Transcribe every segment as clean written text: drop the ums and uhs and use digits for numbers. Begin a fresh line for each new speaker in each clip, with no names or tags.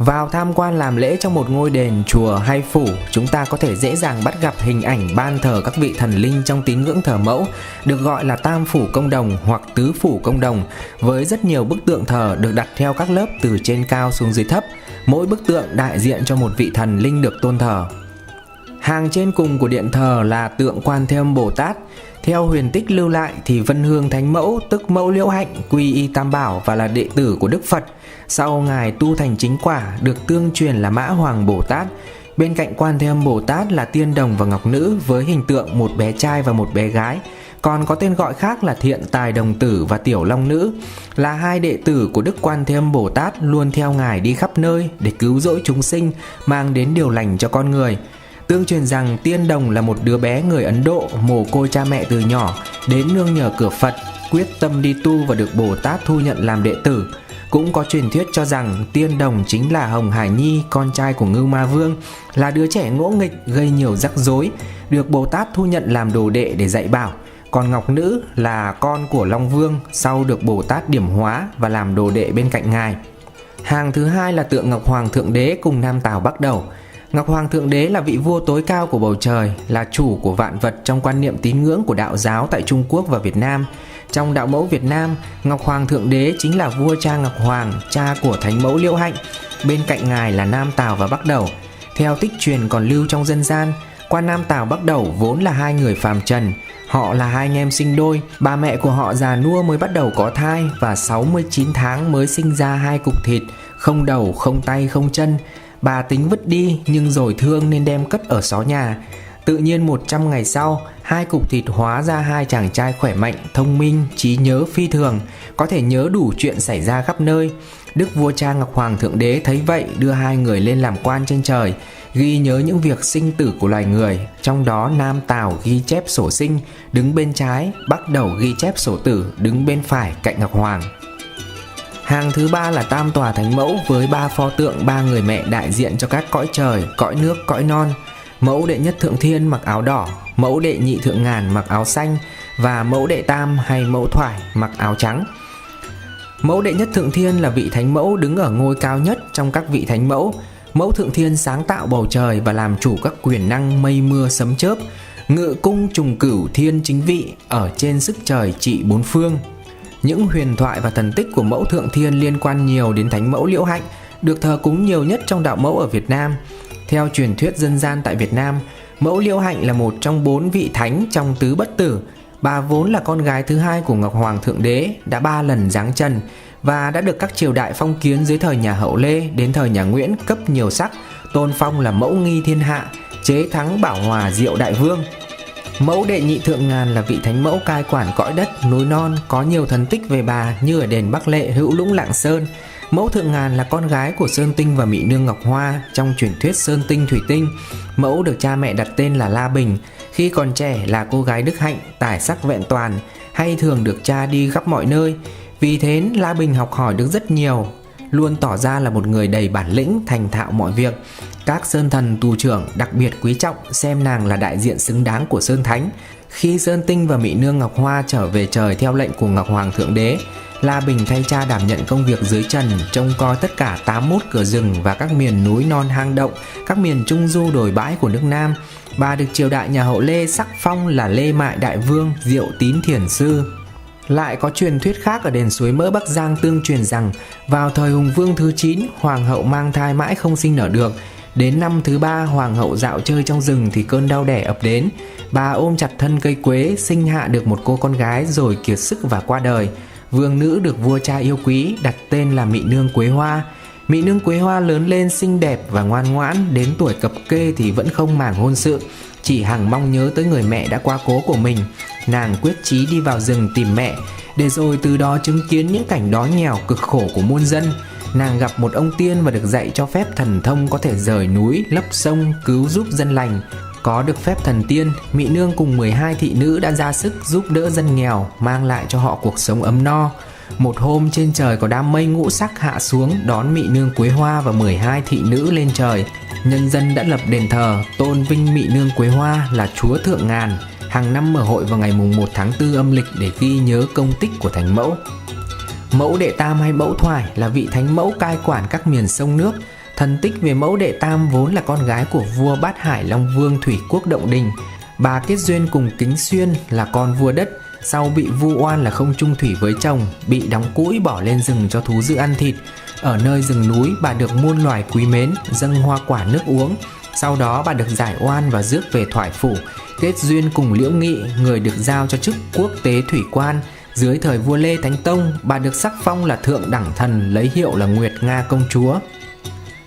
Vào tham quan làm lễ trong một ngôi đền, chùa hay phủ, chúng ta có thể dễ dàng bắt gặp hình ảnh ban thờ các vị thần linh trong tín ngưỡng thờ mẫu, được gọi là tam phủ công đồng hoặc tứ phủ công đồng, với rất nhiều bức tượng thờ được đặt theo các lớp từ trên cao xuống dưới thấp. Mỗi bức tượng đại diện cho một vị thần linh được tôn thờ. Hàng trên cùng của điện thờ là tượng Quan Thế Âm Bồ Tát. Theo huyền tích lưu lại thì Vân Hương Thánh Mẫu, tức Mẫu Liễu Hạnh, quy y Tam Bảo và là đệ tử của Đức Phật. Sau ngài tu thành chính quả, được tương truyền là Mã Hoàng Bồ Tát. Bên cạnh Quan Thế Âm Bồ Tát là Tiên Đồng và Ngọc Nữ với hình tượng một bé trai và một bé gái. Còn có tên gọi khác là Thiện Tài Đồng Tử và Tiểu Long Nữ, là hai đệ tử của Đức Quan Thế Âm Bồ Tát luôn theo ngài đi khắp nơi để cứu rỗi chúng sinh, mang đến điều lành cho con người. Tương truyền rằng Tiên Đồng là một đứa bé người Ấn Độ mồ côi cha mẹ từ nhỏ, đến nương nhờ cửa Phật, quyết tâm đi tu và được Bồ Tát thu nhận làm đệ tử. Cũng có truyền thuyết cho rằng Tiên Đồng chính là Hồng Hải Nhi, con trai của Ngưu Ma Vương, là đứa trẻ ngỗ nghịch gây nhiều rắc rối, được Bồ Tát thu nhận làm đồ đệ để dạy bảo. Còn Ngọc Nữ là con của Long Vương, sau được Bồ Tát điểm hóa và làm đồ đệ bên cạnh ngài. Hàng thứ hai là tượng Ngọc Hoàng Thượng Đế cùng Nam Tào Bắc Đẩu. Ngọc Hoàng Thượng Đế là vị vua tối cao của bầu trời, là chủ của vạn vật trong quan niệm tín ngưỡng của đạo giáo tại Trung Quốc và Việt Nam. Trong đạo mẫu Việt Nam, Ngọc Hoàng Thượng Đế chính là vua cha Ngọc Hoàng, cha của Thánh Mẫu Liễu Hạnh. Bên cạnh ngài là Nam Tào và Bắc Đẩu. Theo tích truyền còn lưu trong dân gian, quan Nam Tào Bắc Đẩu vốn là hai người phàm trần. Họ là hai anh em sinh đôi, bà mẹ của họ già nua mới bắt đầu có thai và 69 tháng mới sinh ra hai cục thịt, không đầu, không tay, không chân. Bà tính vứt đi nhưng rồi thương nên đem cất ở xó nhà. Tự nhiên 100 ngày sau, hai cục thịt hóa ra hai chàng trai khỏe mạnh, thông minh, trí nhớ phi thường, có thể nhớ đủ chuyện xảy ra khắp nơi. Đức vua cha Ngọc Hoàng Thượng Đế thấy vậy đưa hai người lên làm quan trên trời, ghi nhớ những việc sinh tử của loài người. Trong đó Nam Tào ghi chép sổ sinh, đứng bên trái, Bắc Đẩu ghi chép sổ tử, đứng bên phải cạnh Ngọc Hoàng. Hàng thứ ba là Tam Tòa Thánh Mẫu với ba pho tượng ba người mẹ đại diện cho các cõi trời, cõi nước, cõi non. Mẫu đệ nhất thượng thiên mặc áo đỏ, mẫu đệ nhị thượng ngàn mặc áo xanh và mẫu đệ tam hay mẫu thoải mặc áo trắng. Mẫu đệ nhất thượng thiên là vị thánh mẫu đứng ở ngôi cao nhất trong các vị thánh mẫu. Mẫu thượng thiên sáng tạo bầu trời và làm chủ các quyền năng mây mưa sấm chớp, ngự cung trùng cửu thiên chính vị, ở trên sức trời trị bốn phương. Những huyền thoại và thần tích của mẫu thượng thiên liên quan nhiều đến Thánh Mẫu Liễu Hạnh, được thờ cúng nhiều nhất trong đạo mẫu ở Việt Nam. Theo truyền thuyết dân gian tại Việt Nam, mẫu Liễu Hạnh là một trong 4 vị thánh trong tứ bất tử. Bà vốn là con gái thứ hai của Ngọc Hoàng Thượng Đế, đã 3 lần giáng trần và đã được các triều đại phong kiến dưới thời nhà Hậu Lê đến thời nhà Nguyễn cấp nhiều sắc, tôn phong là mẫu nghi thiên hạ, chế thắng bảo hòa diệu đại vương. Mẫu đệ nhị thượng ngàn là vị thánh mẫu cai quản cõi đất, núi non, có nhiều thần tích về bà như ở đền Bắc Lệ, Hữu Lũng, Lạng Sơn. Mẫu thượng ngàn là con gái của Sơn Tinh và Mị Nương Ngọc Hoa trong truyền thuyết Sơn Tinh Thủy Tinh. Mẫu được cha mẹ đặt tên là La Bình, khi còn trẻ là cô gái đức hạnh, tài sắc vẹn toàn, hay thường được cha đi khắp mọi nơi. Vì thế La Bình học hỏi được rất nhiều, luôn tỏ ra là một người đầy bản lĩnh, thành thạo mọi việc. Các sơn thần tù trưởng đặc biệt quý trọng, xem nàng là đại diện xứng đáng của Sơn Thánh. Khi Sơn Tinh và Mị Nương Ngọc Hoa trở về trời theo lệnh của Ngọc Hoàng Thượng Đế, La Bình thay cha đảm nhận công việc dưới trần, trông coi tất cả 81 cửa rừng và các miền núi non hang động, các miền trung du đồi bãi của nước Nam. Bà được triều đại nhà Hậu Lê sắc phong là Lê Mại Đại Vương, Diệu Tín Thiền Sư. Lại có truyền thuyết khác ở đền Suối Mỡ Bắc Giang tương truyền rằng vào thời Hùng Vương thứ 9, hoàng hậu mang thai mãi không sinh nở được. Đến năm thứ 3, hoàng hậu dạo chơi trong rừng thì cơn đau đẻ ập đến. Bà ôm chặt thân cây quế, sinh hạ được một cô con gái rồi kiệt sức và qua đời. Vương nữ được vua cha yêu quý, đặt tên là Mị Nương Quế Hoa. Mị Nương Quế Hoa lớn lên xinh đẹp và ngoan ngoãn, đến tuổi cập kê thì vẫn không màng hôn sự, chỉ hằng mong nhớ tới người mẹ đã qua cố của mình. Nàng quyết chí đi vào rừng tìm mẹ, để rồi từ đó chứng kiến những cảnh đói nghèo cực khổ của muôn dân. Nàng gặp một ông tiên và được dạy cho phép thần thông có thể rời núi, lấp sông, cứu giúp dân lành. Có được phép thần tiên, Mị Nương cùng 12 thị nữ đã ra sức giúp đỡ dân nghèo, mang lại cho họ cuộc sống ấm no. Một hôm trên trời có đám mây ngũ sắc hạ xuống đón Mị Nương Quế Hoa và 12 thị nữ lên trời. Nhân dân đã lập đền thờ tôn vinh Mị Nương Quế Hoa là Chúa Thượng Ngàn, hàng năm mở hội vào ngày mùng 1 tháng 4 âm lịch để ghi nhớ công tích của Thánh Mẫu. Mẫu đệ tam hay mẫu thoải là vị thánh mẫu cai quản các miền sông nước, Thần tích về mẫu Đệ Tam vốn là con gái của vua Bát Hải Long Vương Thủy Quốc Động Đình. Bà kết duyên cùng Kính Xuyên là con vua đất, sau bị vu oan là không chung thủy với chồng, bị đóng cũi bỏ lên rừng cho thú dữ ăn thịt. Ở nơi rừng núi bà được muôn loài quý mến, dâng hoa quả nước uống. Sau đó bà được giải oan và rước về Thoại Phủ, kết duyên cùng Liễu Nghị, người được giao cho chức quốc tế thủy quan. Dưới thời vua Lê Thánh Tông, bà được sắc phong là thượng đẳng thần, lấy hiệu là Nguyệt Nga công chúa.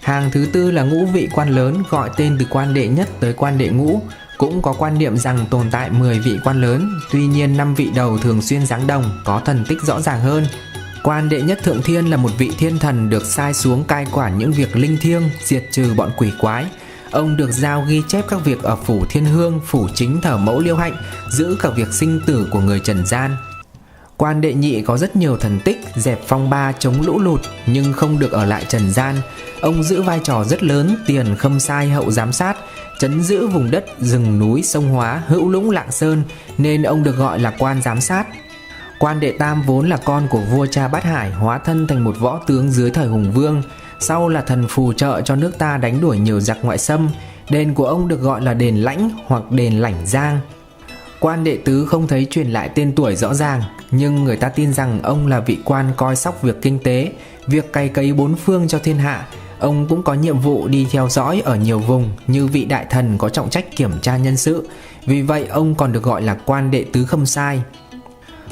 Hàng thứ tư là ngũ vị quan lớn, gọi tên từ quan đệ nhất tới quan đệ ngũ. Cũng có quan niệm rằng tồn tại 10 vị quan lớn, tuy nhiên 5 vị đầu thường xuyên giáng đồng, có thần tích rõ ràng hơn. Quan đệ nhất Thượng Thiên là một vị thiên thần được sai xuống cai quản những việc linh thiêng, diệt trừ bọn quỷ quái. Ông được giao ghi chép các việc ở phủ Thiên Hương, phủ chính thờ mẫu Liêu Hạnh, giữ các việc sinh tử của người trần gian. Quan đệ nhị có rất nhiều thần tích, dẹp phong ba chống lũ lụt nhưng không được ở lại trần gian. Ông giữ vai trò rất lớn, tiền khâm sai hậu giám sát, trấn giữ vùng đất rừng núi sông Hóa, Hữu Lũng Lạng Sơn, nên ông được gọi là quan giám sát. Quan đệ tam vốn là con của vua cha Bát Hải, hóa thân thành một võ tướng dưới thời Hùng Vương, sau là thần phù trợ cho nước ta đánh đuổi nhiều giặc ngoại xâm. Đền của ông được gọi là đền Lãnh hoặc đền Lãnh Giang. Quan đệ tứ không thấy truyền lại tên tuổi rõ ràng, nhưng người ta tin rằng ông là vị quan coi sóc việc kinh tế, việc cày cấy bốn phương cho thiên hạ. Ông cũng có nhiệm vụ đi theo dõi ở nhiều vùng, như vị đại thần có trọng trách kiểm tra nhân sự. Vì vậy ông còn được gọi là quan đệ tứ khâm sai.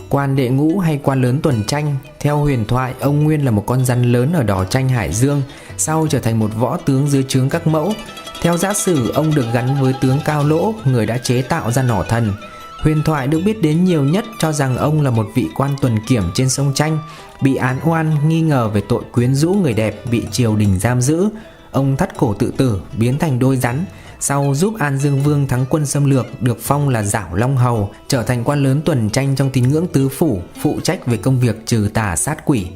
Quan đệ ngũ hay quan lớn tuần tranh, theo huyền thoại ông nguyên là một con rắn lớn ở đỏ tranh Hải Dương, sau trở thành một võ tướng dưới trướng các mẫu. Theo giả sử ông được gắn với tướng Cao Lỗ, người đã chế tạo ra nỏ thần. Huyền thoại được biết đến nhiều nhất cho rằng ông là một vị quan tuần kiểm trên sông Tranh, bị án oan nghi ngờ về tội quyến rũ người đẹp, bị triều đình giam giữ. Ông thắt cổ tự tử, biến thành đôi rắn, sau giúp An Dương Vương thắng quân xâm lược, được phong là Giảo Long Hầu, trở thành quan lớn tuần tranh trong tín ngưỡng tứ phủ, phụ trách về công việc trừ tà sát quỷ.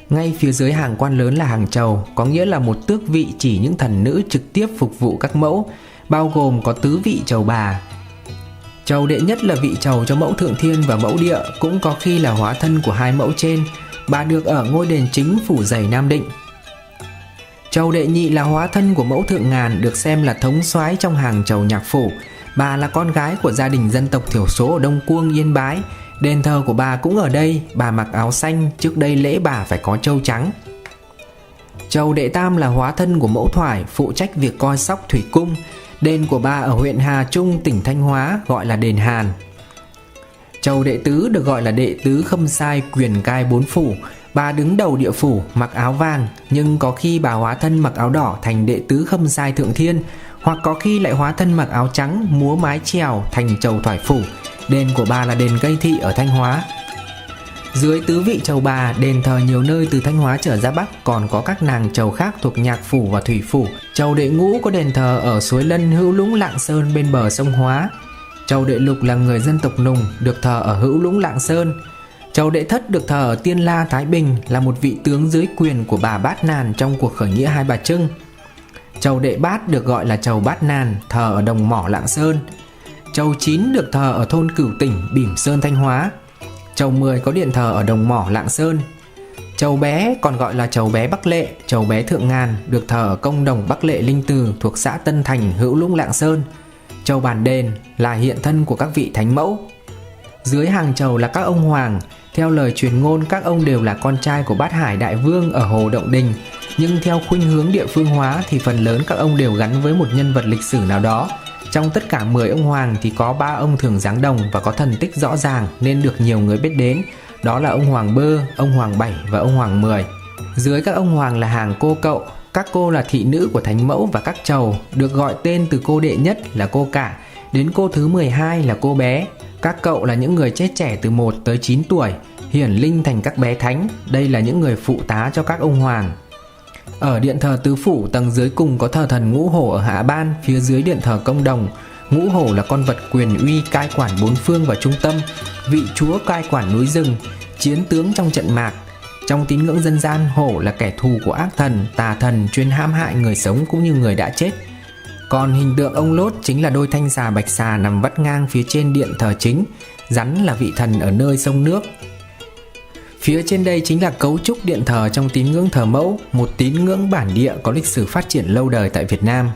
Ngay phía dưới hàng quan lớn là hàng trầu, có nghĩa là một tước vị chỉ những thần nữ trực tiếp phục vụ các mẫu, bao gồm có tứ vị trầu bà. Trầu đệ nhất là vị trầu cho mẫu Thượng Thiên và mẫu Địa, cũng có khi là hóa thân của hai mẫu trên. Bà được ở ngôi đền chính phủ Dày Nam Định. Trầu đệ nhị là hóa thân của mẫu Thượng Ngàn, được xem là thống soái trong hàng trầu nhạc phủ. Bà là con gái của gia đình dân tộc thiểu số ở Đông Cuông, Yên Bái. Đền thờ của bà cũng ở đây, bà mặc áo xanh, trước đây lễ bà phải có trâu trắng. Trầu đệ tam là hóa thân của mẫu Thoải, phụ trách việc coi sóc thủy cung. Đền của bà ở huyện Hà Trung, tỉnh Thanh Hóa, gọi là đền Hàn. Trầu đệ tứ được gọi là đệ tứ khâm sai, quyền cai bốn phủ. Bà đứng đầu địa phủ, mặc áo vàng, nhưng có khi bà hóa thân mặc áo đỏ thành đệ tứ khâm sai Thượng Thiên, hoặc có khi lại hóa thân mặc áo trắng, múa mái chèo thành trầu Thoại Phủ. Đền của bà là đền Cây Thị ở Thanh Hóa. Dưới tứ vị trầu bà, đền thờ nhiều nơi từ Thanh Hóa trở ra Bắc, còn có các nàng trầu khác thuộc Nhạc Phủ và Thủy Phủ. Trầu đệ ngũ có đền thờ ở Suối Lân, Hữu Lũng, Lạng Sơn bên bờ sông Hóa. Trầu đệ lục là người dân tộc Nùng, được thờ ở Hữu Lũng, Lạng Sơn. Trầu đệ thất được thờ ở Tiên La, Thái Bình, là một vị tướng dưới quyền của bà Bát Nàn trong cuộc khởi nghĩa Hai Bà Trưng. Trầu đệ bát được gọi là trầu Bát Nàn, thờ ở Đồng Mỏ, Lạng Sơn. Trầu 9 được thờ ở thôn Cửu Tỉnh, Bỉm Sơn, Thanh Hóa. Trầu 10 có điện thờ ở Đồng Mỏ, Lạng Sơn. Trầu bé còn gọi là trầu bé Bắc Lệ, trầu bé Thượng Ngàn, được thờ ở công đồng Bắc Lệ Linh Từ thuộc xã Tân Thành, Hữu Lũng, Lạng Sơn. Trầu bản đền là hiện thân của các vị thánh mẫu. Dưới hàng trầu là các ông hoàng. Theo lời truyền ngôn, các ông đều là con trai của Bát Hải Đại Vương ở Hồ Động Đình, nhưng theo khuynh hướng địa phương hóa thì phần lớn các ông đều gắn với một nhân vật lịch sử nào đó. Trong tất cả 10 ông hoàng thì có 3 ông thường giáng đồng và có thần tích rõ ràng nên được nhiều người biết đến. Đó là ông Hoàng Bơ, ông Hoàng Bảy và ông Hoàng Mười. Dưới các ông hoàng là hàng cô cậu. Các cô là thị nữ của thánh mẫu và các trầu, được gọi tên từ cô đệ nhất là cô cả, đến cô thứ 12 là cô bé. Các cậu là những người chết trẻ từ 1 tới 9 tuổi, hiển linh thành các bé thánh. Đây là những người phụ tá cho các ông hoàng. Ở điện thờ tứ phủ, tầng dưới cùng có thờ thần Ngũ Hổ ở Hạ Ban, phía dưới điện thờ công đồng. Ngũ Hổ là con vật quyền uy cai quản bốn phương và trung tâm, vị chúa cai quản núi rừng, chiến tướng trong trận mạc. Trong tín ngưỡng dân gian, hổ là kẻ thù của ác thần, tà thần chuyên hãm hại người sống cũng như người đã chết. Còn hình tượng ông Lốt chính là đôi thanh xà bạch xà nằm vắt ngang phía trên điện thờ chính. Rắn là vị thần ở nơi sông nước. Phía trên đây chính là cấu trúc điện thờ trong tín ngưỡng thờ mẫu, một tín ngưỡng bản địa có lịch sử phát triển lâu đời tại Việt Nam.